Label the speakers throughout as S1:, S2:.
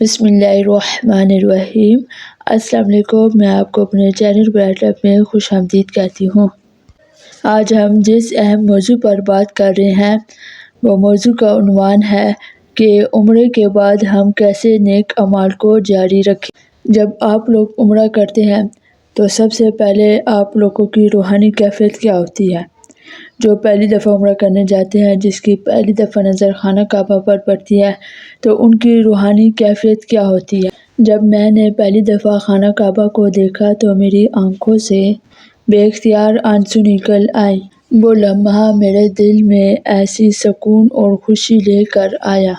S1: بسم اللہ الرحمن الرحیم۔ السلام علیکم، میں آپ کو اپنے چینل برائٹ لائف میں خوش آمدید کہتی ہوں۔ آج ہم جس اہم موضوع پر بات کر رہے ہیں وہ موضوع کا عنوان ہے کہ عمرے کے بعد ہم کیسے نیک اعمال کو جاری رکھیں۔ جب آپ لوگ عمرہ کرتے ہیں تو سب سے پہلے آپ لوگوں کی روحانی کیفیت کیا ہوتی ہے؟ جو پہلی دفعہ عمرہ کرنے جاتے ہیں، جس کی پہلی دفعہ نظر خانہ کعبہ پر پڑتی ہے، تو ان کی روحانی کیفیت کیا ہوتی ہے؟ جب میں نے پہلی دفعہ خانہ کعبہ کو دیکھا تو میری آنکھوں سے بے اختیار آنسو نکل آئے۔ وہ لمحہ میرے دل میں ایسی سکون اور خوشی لے کر آیا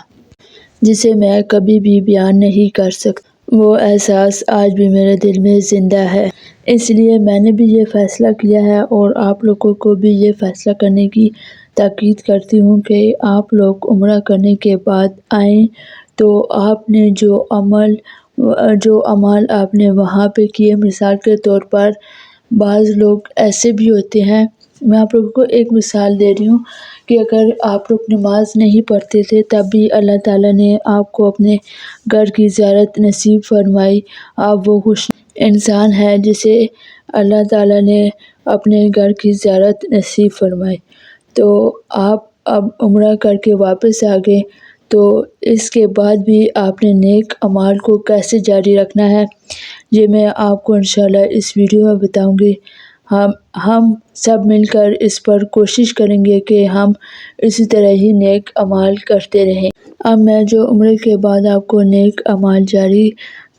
S1: جسے میں کبھی بھی بیان نہیں کر سکتا۔ وہ احساس آج بھی میرے دل میں زندہ ہے۔ اس لیے میں نے بھی یہ فیصلہ کیا ہے اور آپ لوگوں کو بھی یہ فیصلہ کرنے کی تاکید کرتی ہوں کہ آپ لوگ عمرہ کرنے کے بعد آئیں تو آپ نے جو اعمال آپ نے وہاں پہ کیے، مثال کے طور پر بعض لوگ ایسے بھی ہوتے ہیں، میں آپ لوگوں کو ایک مثال دے رہی ہوں کہ اگر آپ لوگ نماز نہیں پڑھتے تھے تب بھی اللہ تعالیٰ نے آپ کو اپنے گھر کی زیارت نصیب فرمائی۔ آپ وہ خوش انسان ہیں جسے اللہ تعالیٰ نے اپنے گھر کی زیارت نصیب فرمائی، تو آپ اب عمرہ کر کے واپس آ گئے، تو اس کے بعد بھی آپ نے نیک اعمال کو کیسے جاری رکھنا ہے یہ میں آپ کو انشاءاللہ اس ویڈیو میں بتاؤں گی۔ ہم سب مل کر اس پر کوشش کریں گے کہ ہم اسی طرح ہی نیک اعمال کرتے رہیں۔ اب میں جو عمرے کے بعد آپ کو نیک اعمال جاری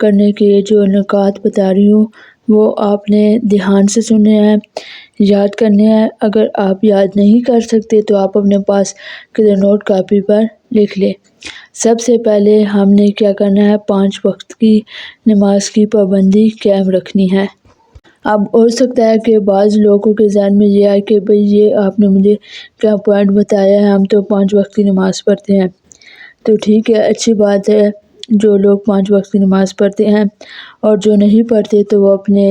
S1: کرنے کے جو نکات بتا رہی ہوں وہ آپ نے دھیان سے سننے ہیں، یاد کرنے ہیں۔ اگر آپ یاد نہیں کر سکتے تو آپ اپنے پاس کدھر نوٹ کاپی پر لکھ لیں۔ سب سے پہلے ہم نے کیا کرنا ہے، 5 وقت کی نماز کی پابندی قائم رکھنی ہے۔ اب ہو سکتا ہے کہ بعض لوگوں کے ذہن میں یہ آئے کہ بھئی یہ آپ نے مجھے کیا پوائنٹ بتایا ہے، ہم تو 5 وقت کی نماز پڑھتے ہیں۔ تو ٹھیک ہے، اچھی بات ہے جو لوگ 5 وقت کی نماز پڑھتے ہیں، اور جو نہیں پڑھتے تو وہ اپنے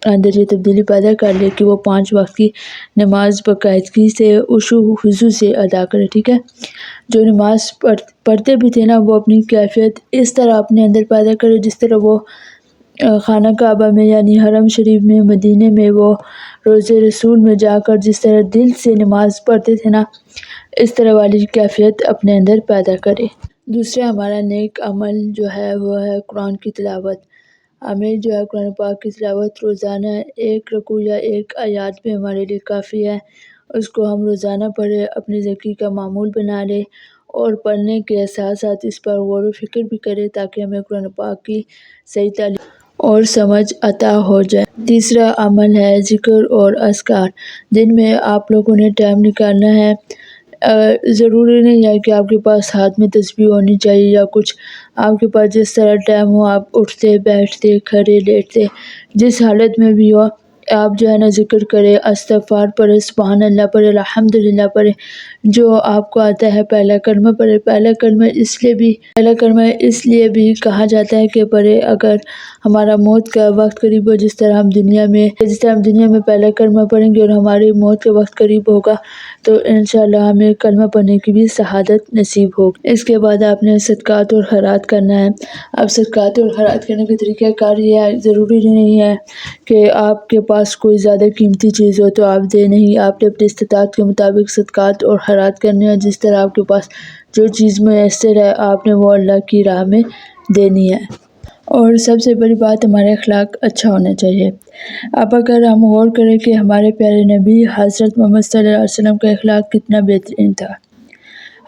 S1: اندر یہ تبدیلی پیدا کر لے کہ وہ 5 وقت کی نماز باقاعدگی سے خشوع و خضوع سے ادا کرے، ٹھیک ہے۔ جو نماز پڑھتے بھی تھے نا، وہ اپنی کیفیت اس طرح اپنے اندر پیدا کرے جس طرح وہ خانہ کعبہ میں یعنی حرم شریف میں، مدینے میں، وہ روضہ رسول میں جا کر جس طرح دل سے نماز پڑھتے تھے نا، اس طرح والی کیفیت اپنے اندر پیدا کرے۔ دوسرا ہمارا نیک عمل جو ہے وہ ہے قرآن کی تلاوت۔ ہمیں جو ہے قرآن پاک کی تلاوت روزانہ 1 رکوع یا 1 آیات بھی ہمارے لیے کافی ہے، اس کو ہم روزانہ پڑھیں، اپنی زندگی کا معمول بنا لیں، اور پڑھنے کے ساتھ ساتھ اس پر غور و فکر بھی کریں تاکہ ہمیں قرآن پاک کی صحیح تعلیم اور سمجھ عطا ہو جائے۔ تیسرا عمل ہے ذکر اور اذکار۔ دن میں آپ لوگوں نے ٹائم نکالنا ہے۔ ضروری نہیں ہے کہ آپ کے پاس ہاتھ میں تسبیح ہونی چاہیے یا کچھ، آپ کے پاس جس طرح ٹائم ہو، آپ اٹھتے بیٹھتے کھڑے لیٹتے جس حالت میں بھی ہو، آپ جو ہے نا ذکر کریں، استغفار پڑھیں، سبحان اللہ پڑھیں، الحمدللہ پڑھیں، جو آپ کو آتا ہے۔ پہلا کلمہ پڑھیں۔ پہلا کلمہ اس لیے بھی کہا جاتا ہے کہ پڑھیں اگر ہمارا موت کا وقت قریب ہو، جس طرح ہم دنیا میں پہلا کلمہ پڑھیں گے اور ہماری موت کا وقت قریب ہوگا تو انشاءاللہ ہمیں کلمہ پڑھنے کی بھی شہادت نصیب ہوگی۔ اس کے بعد آپ نے صدقات اور خیرات کرنا ہے۔ اب صدقات اور خیرات کرنے کے طریقہ کار یہ ہے، ضروری نہیں ہے کہ آپ کے پاس کوئی زیادہ قیمتی چیز ہو تو آپ دیں، نہیں، آپ نے اپنی استطاعت کے مطابق صدقات اور خیرات کرنے ہیں۔ جس طرح آپ کے پاس جو چیز میسر ہے آپ نے وہ اللہ کی راہ میں دینی ہے۔ اور سب سے بڑی بات، ہمارا اخلاق اچھا ہونا چاہیے۔ اب اگر ہم غور کریں کہ ہمارے پیارے نبی حضرت محمد صلی اللہ علیہ وسلم کا اخلاق کتنا بہترین تھا،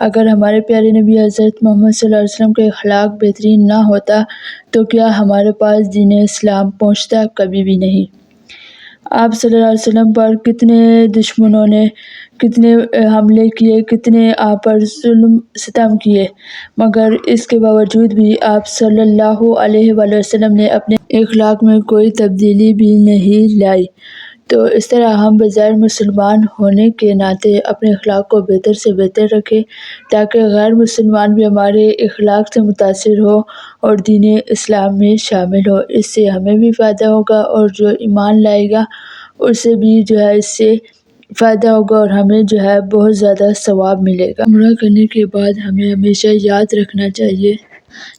S1: اگر ہمارے پیارے نبی حضرت محمد صلی اللہ علیہ وسلم کا اخلاق بہترین نہ ہوتا تو کیا ہمارے پاس دین اسلام پہنچتا؟ کبھی بھی نہیں۔ آپ صلی اللہ علیہ وسلم پر کتنے دشمنوں نے کتنے حملے کیے، کتنے آپ پر ظلم ستم کیے، مگر اس کے باوجود بھی آپ صلی اللہ علیہ وآلہ وسلم نے اپنے اخلاق میں کوئی تبدیلی بھی نہیں لائی۔ تو اس طرح ہم بظاہر مسلمان ہونے کے ناطے اپنے اخلاق کو بہتر سے بہتر رکھیں تاکہ غیر مسلمان بھی ہمارے اخلاق سے متاثر ہو اور دین اسلام میں شامل ہو۔ اس سے ہمیں بھی فائدہ ہوگا اور جو ایمان لائے گا اسے بھی جو ہے اس سے فائدہ ہوگا اور ہمیں جو ہے بہت زیادہ ثواب ملے گا۔ عمرہ کرنے کے بعد ہمیں ہمیشہ یاد رکھنا چاہیے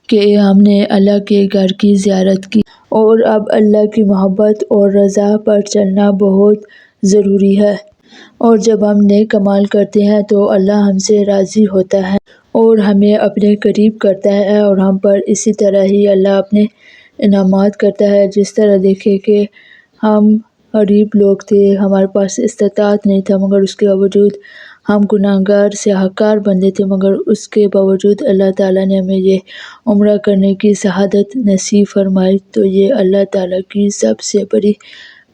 S1: کہ ہم نے اللہ کے گھر کی زیارت کی، اور اب اللہ کی محبت اور رضا پر چلنا بہت ضروری ہے۔ اور جب ہم نیک اعمال کرتے ہیں تو اللہ ہم سے راضی ہوتا ہے اور ہمیں اپنے قریب کرتا ہے، اور ہم پر اسی طرح ہی اللہ اپنے انعامات کرتا ہے۔ جس طرح دیکھیں کہ ہم غریب لوگ تھے، ہمارے پاس استطاعت نہیں تھا، مگر اس کے باوجود ہم گناہگار سیاہکار بندے تھے، مگر اس کے باوجود اللہ تعالیٰ نے ہمیں یہ عمرہ کرنے کی سعادت نصیب فرمائی۔ تو یہ اللہ تعالیٰ کی سب سے بڑی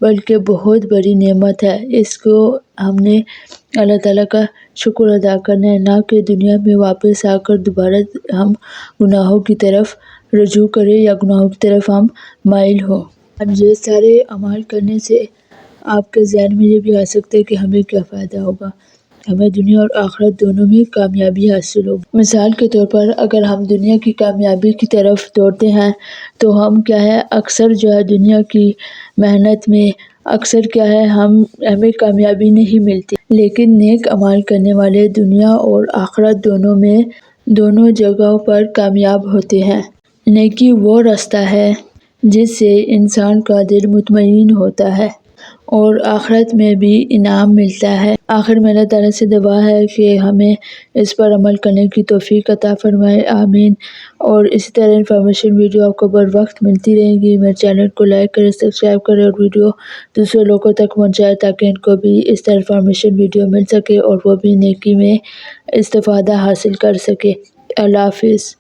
S1: بلکہ بہت بڑی نعمت ہے۔ اس کو ہم نے اللہ تعالیٰ کا شکر ادا کرنا ہے، نہ کہ دنیا میں واپس آ کر دوبارہ ہم گناہوں کی طرف رجوع کریں یا گناہوں کی طرف ہم مائل ہوں۔ اب یہ سارے اعمال کرنے سے آپ کے ذہن میں یہ بھی آ سکتا ہے کہ ہمیں کیا فائدہ ہوگا، ہمیں دنیا اور آخرت دونوں میں کامیابی حاصل ہوگی۔ مثال کے طور پر اگر ہم دنیا کی کامیابی کی طرف دوڑتے ہیں تو ہم کیا ہے، اکثر جو ہے دنیا کی محنت میں اکثر کیا ہے ہمیں کامیابی نہیں ملتی، لیکن نیک اعمال کرنے والے دنیا اور آخرت دونوں میں دونوں جگہوں پر کامیاب ہوتے ہیں۔ نیکی وہ راستہ ہے جس سے انسان کا دل مطمئن ہوتا ہے اور آخرت میں بھی انعام ملتا ہے۔ آخر میں اللہ تعالیٰ سے دعا ہے کہ ہمیں اس پر عمل کرنے کی توفیق عطا فرمائے، آمین۔ اور اسی طرح انفارمیشن ویڈیو آپ کو بر وقت ملتی رہیں گی۔ میرے چینل کو لائک کریں، سبسکرائب کریں اور ویڈیو دوسرے لوگوں تک پہنچائیں تاکہ ان کو بھی اس طرح انفارمیشن ویڈیو مل سکے اور وہ بھی نیکی میں استفادہ حاصل کر سکے۔ اللہ حافظ۔